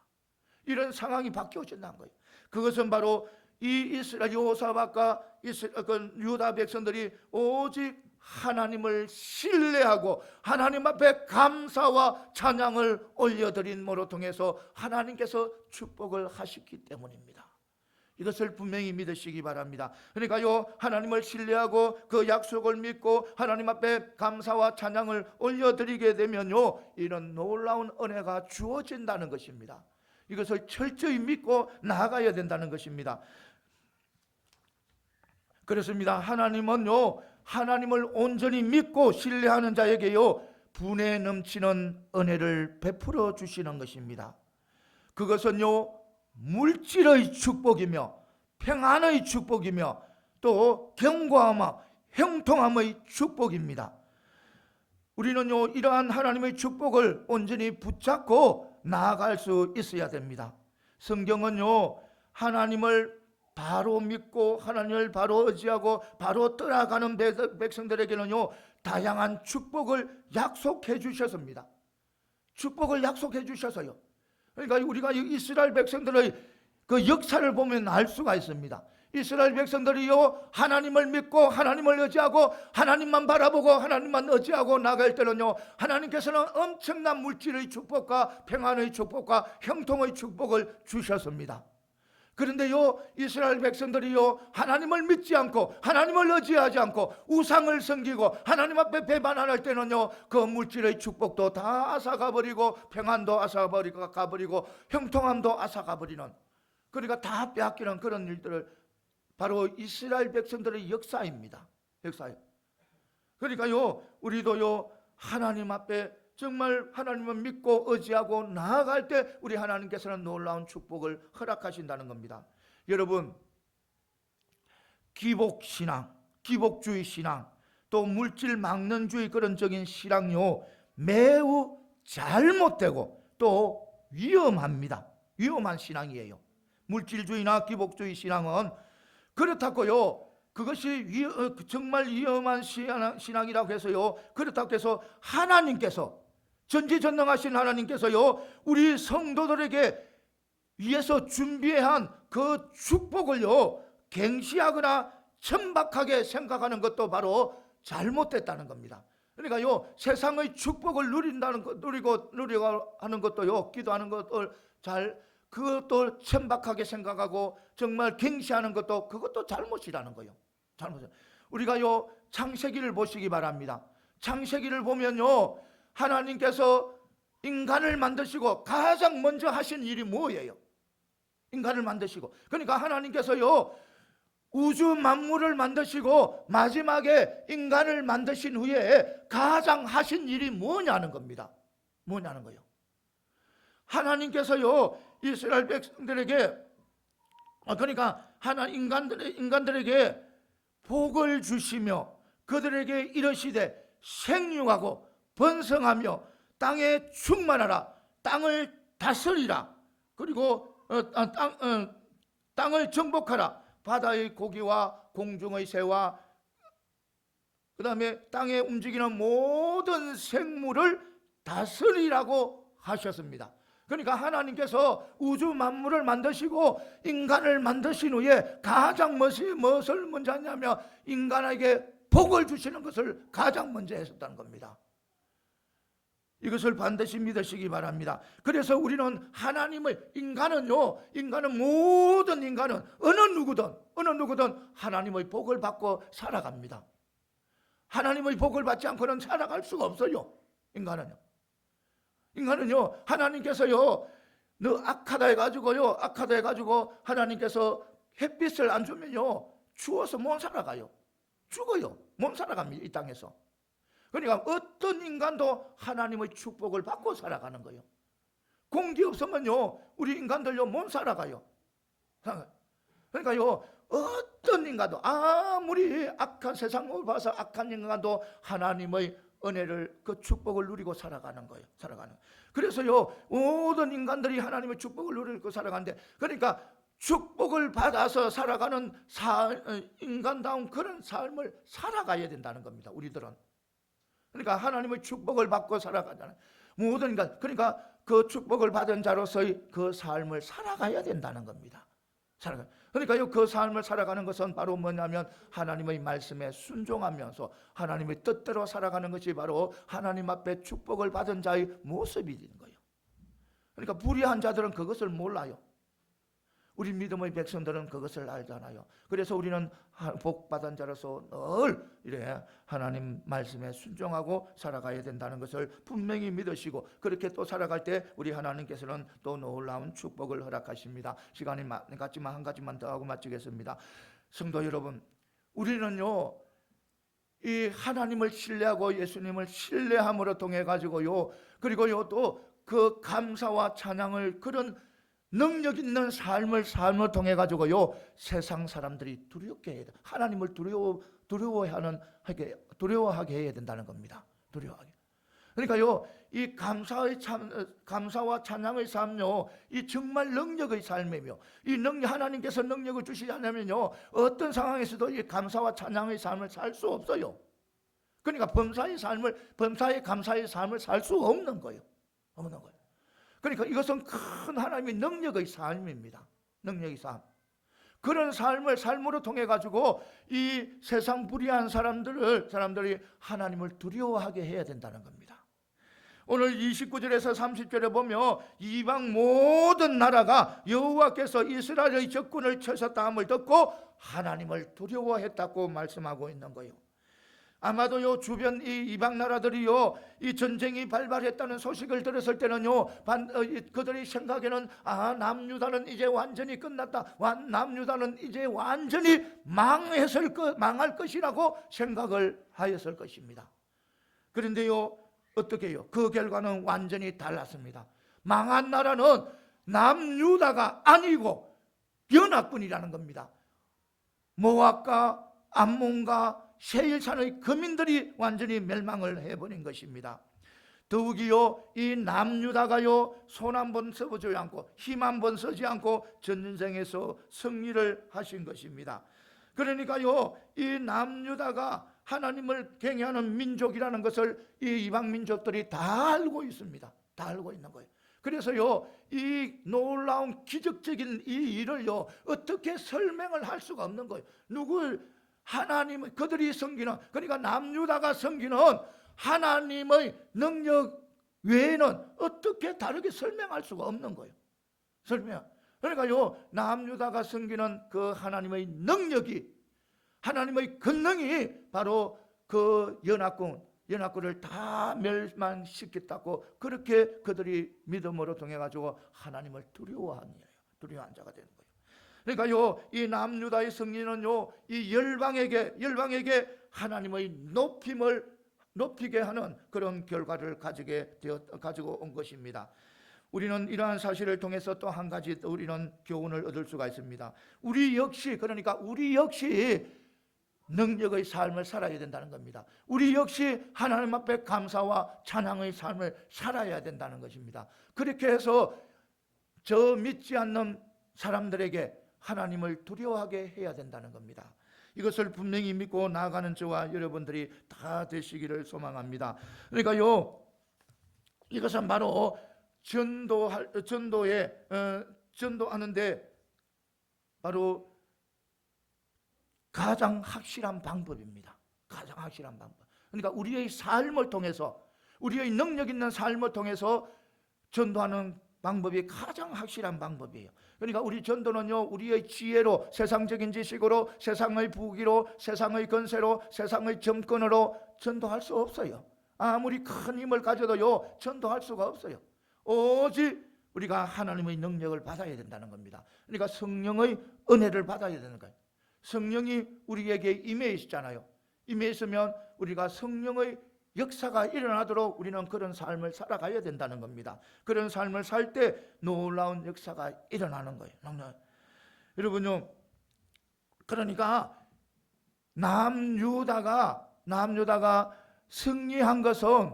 이런 상황이 바뀌어진다는 거예요. 그것은 바로 이 이스라엘 여호사밧과 유다 백성들이 오직 하나님을 신뢰하고 하나님 앞에 감사와 찬양을 올려드림으로 통해서 하나님께서 축복을 하셨기 때문입니다. 이것을 분명히 믿으시기 바랍니다. 그러니까요, 하나님을 신뢰하고 그 약속을 믿고 하나님 앞에 감사와 찬양을 올려드리게 되면요, 이런 놀라운 은혜가 주어진다는 것입니다. 이것을 철저히 믿고 나아가야 된다는 것입니다. 그렇습니다. 하나님은요, 하나님을 온전히 믿고 신뢰하는 자에게요 분에 넘치는 은혜를 베풀어 주시는 것입니다. 그것은요 물질의 축복이며 평안의 축복이며 또 견고함과 형통함의 축복입니다. 우리는요 이러한 하나님의 축복을 온전히 붙잡고 나아갈 수 있어야 됩니다. 성경은요 하나님을 바로 믿고 하나님을 바로 의지하고 바로 따라가는 백성들에게는요 다양한 축복을 약속해 주셨습니다. 축복을 약속해 주셔서요. 그러니까 우리가 이스라엘 백성들의 그 역사를 보면 알 수가 있습니다. 이스라엘 백성들이요 하나님을 믿고 하나님을 의지하고 하나님만 바라보고 하나님만 의지하고 나갈 때는요 하나님께서는 엄청난 물질의 축복과 평안의 축복과 형통의 축복을 주셨습니다. 그런데요 이스라엘 백성들이요 하나님을 믿지 않고 하나님을 의지하지 않고 우상을 섬기고 하나님 앞에 배반할 때는요 그 물질의 축복도 다 앗아가버리고 평안도 앗아가버리고 형통함도 앗아가버리는, 그러니까 다 빼앗기는 그런 일들을 바로 이스라엘 백성들의 역사입니다. 역사예요. 그러니까요 우리도요 하나님 앞에 정말 하나님을 믿고 의지하고 나아갈 때 우리 하나님께서는 놀라운 축복을 허락하신다는 겁니다. 여러분 기복신앙, 기복주의 신앙, 또 물질망론주의 그런 적인 신앙요 매우 잘못되고 또 위험합니다. 위험한 신앙이에요. 물질주의나 기복주의 신앙은 그렇다고요 그것이 정말 위험한 신앙이라고 해서요 그렇다고 해서 하나님께서 전지전능하신 하나님께서요 우리 성도들에게 위해서 준비한 그 축복을요 갱시하거나 천박하게 생각하는 것도 바로 잘못됐다는 겁니다. 그러니까요 세상의 축복을 누리고 하는 것도요 기도하는 것을 그것도 천박하게 생각하고 정말 갱시하는 것도 그것도 잘못이라는 거예요. 잘못. 우리가요 창세기를 보시기 바랍니다. 창세기를 보면요 하나님께서 인간을 만드시고 가장 먼저 하신 일이 뭐예요? 인간을 만드시고, 그러니까 하나님께서요 우주 만물을 만드시고 마지막에 인간을 만드신 후에 가장 하신 일이 뭐냐는 겁니다. 뭐냐는 거예요. 하나님께서요 이스라엘 백성들에게 그러니까 인간들에게 복을 주시며 그들에게 이르시되 생육하고 번성하며 땅에 충만하라, 땅을 다스리라, 그리고 땅을 정복하라, 바다의 고기와 공중의 새와 그 다음에 땅에 움직이는 모든 생물을 다스리라고 하셨습니다. 그러니까 하나님께서 우주 만물을 만드시고 인간을 만드신 후에 가장 무엇을 먼저 하냐면 인간에게 복을 주시는 것을 가장 먼저 했었다는 겁니다. 이것을 반드시 믿으시기 바랍니다. 그래서 우리는 인간은 모든 인간은 어느 누구든 하나님의 복을 받고 살아갑니다. 하나님의 복을 받지 않고는 살아갈 수가 없어요. 인간은요 하나님께서요 너 악하다 해가지고 하나님께서 햇빛을 안 주면요 추워서 못 살아가요. 죽어요. 못 살아갑니다. 이 땅에서. 그러니까 어떤 인간도 하나님의 축복을 받고 살아가는 거예요. 공기 없으면요 우리 인간들요 못 살아가요. 그러니까요 어떤 인간도 아무리 악한 세상을 봐서 악한 인간도 하나님의 은혜를 그 축복을 누리고 살아가는 거예요. 그래서요 모든 인간들이 하나님의 축복을 누리고 살아가는데, 그러니까 축복을 받아서 살아가는 인간다운 그런 삶을 살아가야 된다는 겁니다. 우리들은. 그러니까 하나님의 축복을 받고 살아가잖아요. 모든 인간. 그러니까 그 축복을 받은 자로서의 그 삶을 살아가야 된다는 겁니다. 그러니까요 그 삶을 살아가는 것은 바로 뭐냐면 하나님의 말씀에 순종하면서 하나님의 뜻대로 살아가는 것이 바로 하나님 앞에 축복을 받은 자의 모습이 되는 거예요. 그러니까 불의한 자들은 그것을 몰라요. 우리 믿음의 백성들은 그것을 알잖아요. 그래서 우리는 복받은 자로서 늘 이래 하나님 말씀에 순종하고 살아가야 된다는 것을 분명히 믿으시고 그렇게 또 살아갈 때 우리 하나님께서는 또 놀라운 축복을 허락하십니다. 시간이 많지만 한 가지만 더 하고 마치겠습니다. 성도 여러분, 우리는요 이 하나님을 신뢰하고 예수님을 신뢰함으로 통해 가지고요, 그리고요 또 그 감사와 찬양을, 그런 능력 있는 삶을 통해 가지고요 세상 사람들이 두렵게 해야 돼. 하나님을 두려워하게 해야 된다는 겁니다. 두려워하게. 그러니까요, 이 감사와 찬양의 삶요, 이 정말 능력의 삶이며, 이 하나님께서 능력을 주시지 않으면요 어떤 상황에서도 이 감사와 찬양의 삶을 살 수 없어요. 그러니까 범사의 감사의 삶을 살 수 없는 거예요. 그러니까 이것은 큰 하나님의 능력의 삶입니다. 능력의 삶. 그런 삶으로 통해 가지고 이 세상 불의한 사람들이 하나님을 두려워하게 해야 된다는 겁니다. 오늘 29절에서 30절에 보면 이방 모든 나라가 여호와께서 이스라엘의 적군을 쳐셨다 함을 듣고 하나님을 두려워했다고 말씀하고 있는 거예요. 아마도요 주변 이 이방 나라들이요 이 전쟁이 발발했다는 소식을 들었을 때는요 그들의 생각에는 남유다는 이제 완전히 끝났다, 남유다는 이제 완전히 망할 것이라고 생각을 하였을 것입니다. 그런데요 어떻게 해요? 그 결과는 완전히 달랐습니다. 망한 나라는 남유다가 아니고 연합군이라는 겁니다. 모압과 암몬과 세일산의 거민들이 완전히 멸망을 해버린 것입니다. 더욱이요 이 남유다가요 손 한 번 써보지 않고 힘 한 번 쓰지 않고 전쟁에서 승리를 하신 것입니다. 그러니까요 이 남유다가 하나님을 경외하는 민족이라는 것을 이 이방 민족들이 다 알고 있습니다. 다 알고 있는 거예요. 그래서요 이 놀라운 기적적인 이 일을요 어떻게 설명을 할 수가 없는 거예요. 하나님을 그들이 섬기는, 그러니까 남유다가 섬기는 하나님의 능력 외에는 어떻게 다르게 설명할 수가 없는 거예요. 그러니까요 남유다가 섬기는 그 하나님의 능력이, 하나님의 권능이 바로 그 연합군을 다 멸망시켰다고, 그렇게 그들이 믿음으로 통해 가지고 하나님을 두려워한 자가 되는 거예요. 그러니까요 이 남유다의 승리는요 이 열방에게 하나님의 높이게 하는 그런 결과를 가지고 온 것입니다. 우리는 이러한 사실을 통해서 또 한 가지 우리는 교훈을 얻을 수가 있습니다. 우리 역시 능력의 삶을 살아야 된다는 겁니다. 우리 역시 하나님 앞에 감사와 찬양의 삶을 살아야 된다는 것입니다. 그렇게 해서 저 믿지 않는 사람들에게 하나님을 두려워하게 해야 된다는 겁니다. 이것을 분명히 믿고 나아가는 저와 여러분들이 다 되시기를 소망합니다. 그러니까요 이것은 바로 전도하는데 바로 가장 확실한 방법입니다. 가장 확실한 방법. 그러니까 우리의 삶을 통해서, 우리의 능력 있는 삶을 통해서 전도하는 방법이 가장 확실한 방법이에요. 그러니까 우리 전도는요 우리의 지혜로, 세상적인 지식으로, 세상의 부귀로, 세상의 권세로, 세상의 정권으로 전도할 수 없어요. 아무리 큰 힘을 가져도요 전도할 수가 없어요. 오직 우리가 하나님의 능력을 받아야 된다는 겁니다. 그러니까 성령의 은혜를 받아야 되는 거예요. 성령이 우리에게 임해 있잖아요. 임해 있으면 우리가 성령의 역사가 일어나도록 우리는 그런 삶을 살아가야 된다는 겁니다. 그런 삶을 살 때 놀라운 역사가 일어나는 거예요. 여러분요, 그러니까 남유다가 승리한 것은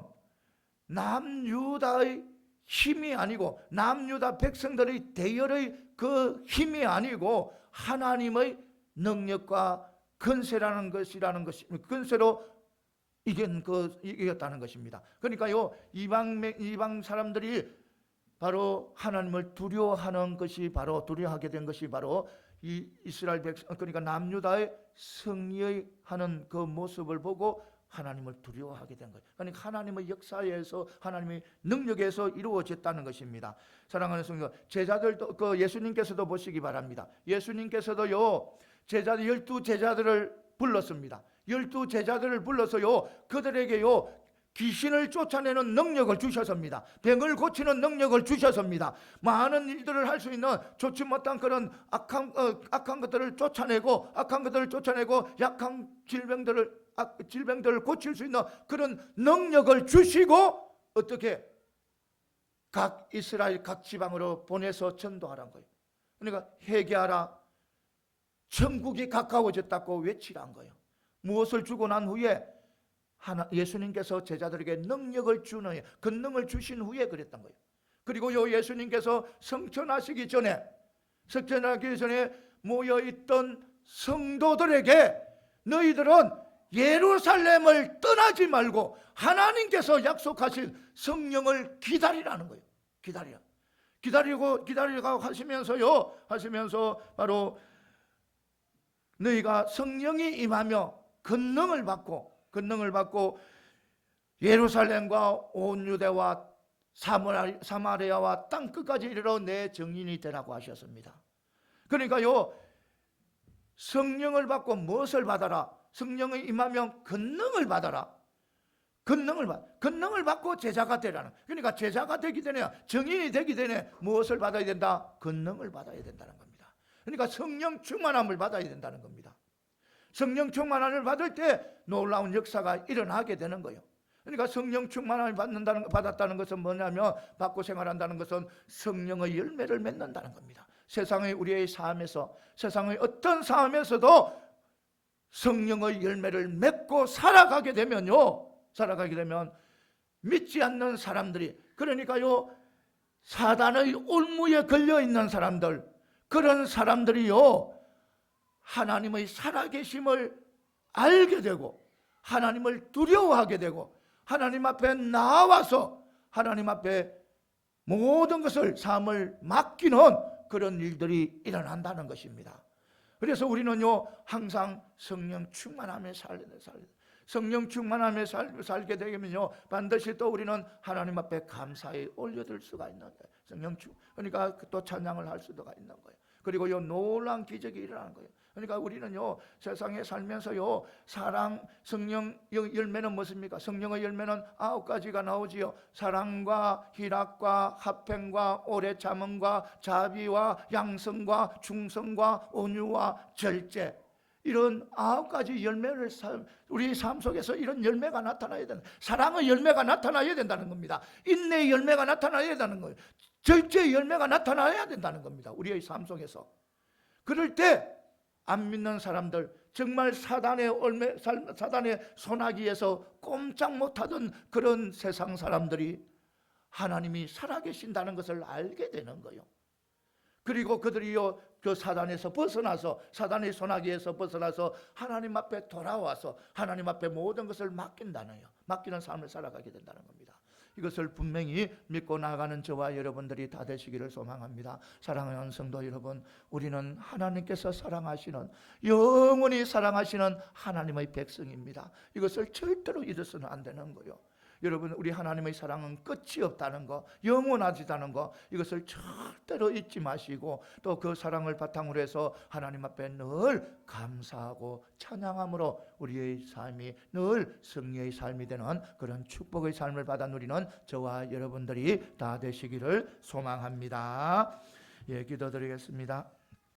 남유다의 힘이 아니고, 남유다 백성들의 대열의 그 힘이 아니고 하나님의 능력과 권세로 이겼다는 것입니다. 그러니까요 이방 사람들이 바로 하나님을 두려워하게 된 것이 바로 이 이스라엘 백성, 그러니까 남유다의 승리하는 그 모습을 보고 하나님을 두려워하게 된 거예요. 그러니까 하나님의 역사에서, 하나님의 능력에서 이루어졌다는 것입니다. 사랑하는 성도, 제자들도 예수님께서도 보시기 바랍니다. 예수님께서도요 12제자들을 불렀습니다. 12제자들을 불러서요 그들에게요 귀신을 쫓아내는 능력을 주셨습니다. 병을 고치는 능력을 주셨습니다. 많은 일들을 할 수 있는 좋지 못한 그런 악한 것들을 쫓아내고 약한 질병들을 질병들을 고칠 수 있는 그런 능력을 주시고 어떻게 각 이스라엘 각 지방으로 보내서 전도하라는 거예요. 그러니까 회개하라, 천국이 가까워졌다고 외치라는 거예요. 무엇을 주고 난 후에 예수님께서 제자들에게 능력을 주는, 권능을 주신 후에 그랬던 거예요. 그리고 예수님께서 성천하기 전에 모여있던 성도들에게 너희들은 예루살렘을 떠나지 말고 하나님께서 약속하신 성령을 기다리라는 거예요. 기다리고 하시면서 바로 너희가 성령이 임하며 권능을 받고 예루살렘과 온 유대와 사마리아와 땅 끝까지 이르러 내 증인이 되라고 하셨습니다. 그러니까요, 성령을 받고 무엇을 받아라? 성령이 임하면 권능을 받아라. 권능을 받고 제자가 되라는. 그러니까 제자가 되기 전에, 증인이 되기 전에 무엇을 받아야 된다? 권능을 받아야 된다는 겁니다. 그러니까 성령 충만함을 받아야 된다는 겁니다. 성령 충만함을 받을 때 놀라운 역사가 일어나게 되는 거예요. 그러니까 성령 충만함을 받았다는 것은 뭐냐면, 받고 생활한다는 것은 성령의 열매를 맺는다는 겁니다. 세상의 우리의 삶에서, 세상의 어떤 삶에서도 성령의 열매를 맺고 살아가게 되면 믿지 않는 사람들이, 그러니까요, 사단의 올무에 걸려있는 사람들, 그런 사람들이요, 하나님의 살아계심을 알게 되고 하나님을 두려워하게 되고 하나님 앞에 나와서 하나님 앞에 모든 것을, 삶을 맡기는 그런 일들이 일어난다는 것입니다. 그래서 우리는요, 항상 성령 충만함에 성령 충만함에 살게 되면요, 반드시 또 우리는 하나님 앞에 감사히 올려드릴 수가 있는 거예요. 그러니까 또 찬양을 할 수가 있는 거예요. 그리고 요 놀라운 기적이 일어나는 거예요. 그러니까 우리는요, 세상에 살면서요, 사랑, 성령 열매는 무엇입니까? 성령의 열매는 9가지가 나오지요. 사랑과 희락과 화평과 오래 참음과 자비와 양성과 충성과 온유와 절제, 이런 9가지 열매를 우리 삶 속에서 이런 열매가 나타나야 된다. 사랑의 열매가 나타나야 된다는 겁니다. 인내의 열매가 나타나야 된다는 거예요. 절제의 열매가 나타나야 된다는 겁니다. 우리의 삶 속에서. 그럴 때 안 믿는 사람들, 정말 사단의 손아귀에서 꼼짝 못하던 그런 세상 사람들이 하나님이 살아계신다는 것을 알게 되는 거예요. 그리고 그들이요, 그 사단에서 벗어나서, 사단의 손아귀에서 벗어나서 하나님 앞에 돌아와서 하나님 앞에 모든 것을 맡기는 삶을 살아가게 된다는 겁니다. 이것을 분명히 믿고 나가는 저와 여러분들이 다 되시기를 소망합니다. 사랑하는 성도 여러분, 우리는 하나님께서 사랑하시는, 영원히 사랑하시는 하나님의 백성입니다. 이것을 절대로 잊어서는 안 되는 거예요. 여러분, 우리 하나님의 사랑은 끝이 없다는 거, 영원하지다는 거, 이것을 절대로 잊지 마시고, 또 그 사랑을 바탕으로 해서 하나님 앞에 늘 감사하고 찬양함으로 우리의 삶이 늘 승리의 삶이 되는 그런 축복의 삶을 받아 누리는 저와 여러분들이 다 되시기를 소망합니다. 예, 기도드리겠습니다.